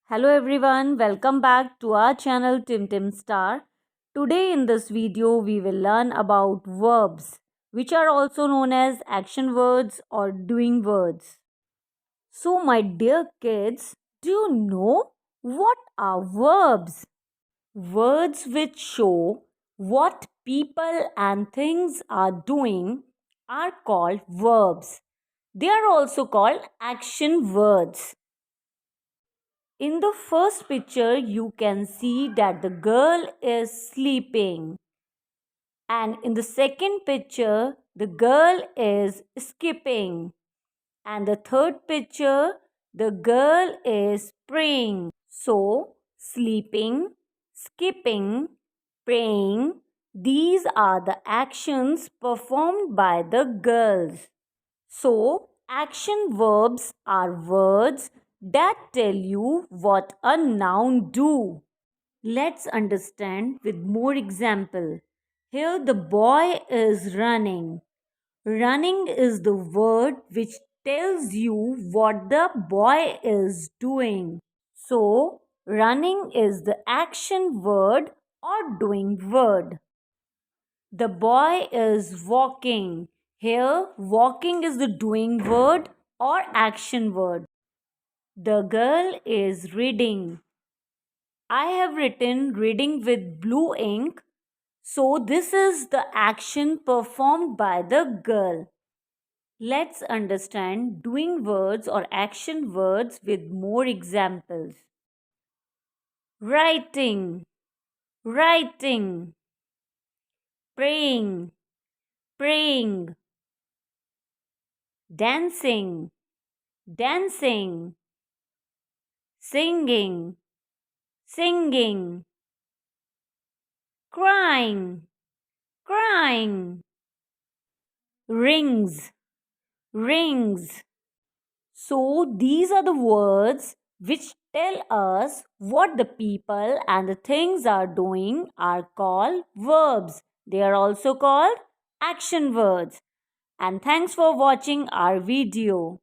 Hello everyone, welcome back to our channel Timtim Star. Today in this video we will learn about verbs which are also known as action words or doing words. So my dear kids, do you know what are verbs? Words which show what people and things are doing are called verbs. They are also called action words. In the first picture, you can see that the girl is sleeping. And in the second picture, the girl is skipping. And the third picture, the girl is praying. So, sleeping, skipping, praying, these are the actions performed by the girls. So, action verbs are words that tell you what a noun do. Let's understand with more example. Here the boy is running. Running is the word which tells you what the boy is doing. So, running is the action word or doing word. The boy is walking. Here, walking is the doing word or action word. The girl is reading. I have written reading with blue ink. So, this is the action performed by the girl. Let's understand doing words or action words with more examples. Writing, writing, praying, praying, dancing, dancing, singing, singing, crying, crying, rings, rings. So these are the words which tell us what the people and the things are doing are called verbs. They are also called action words. And thanks for watching our video.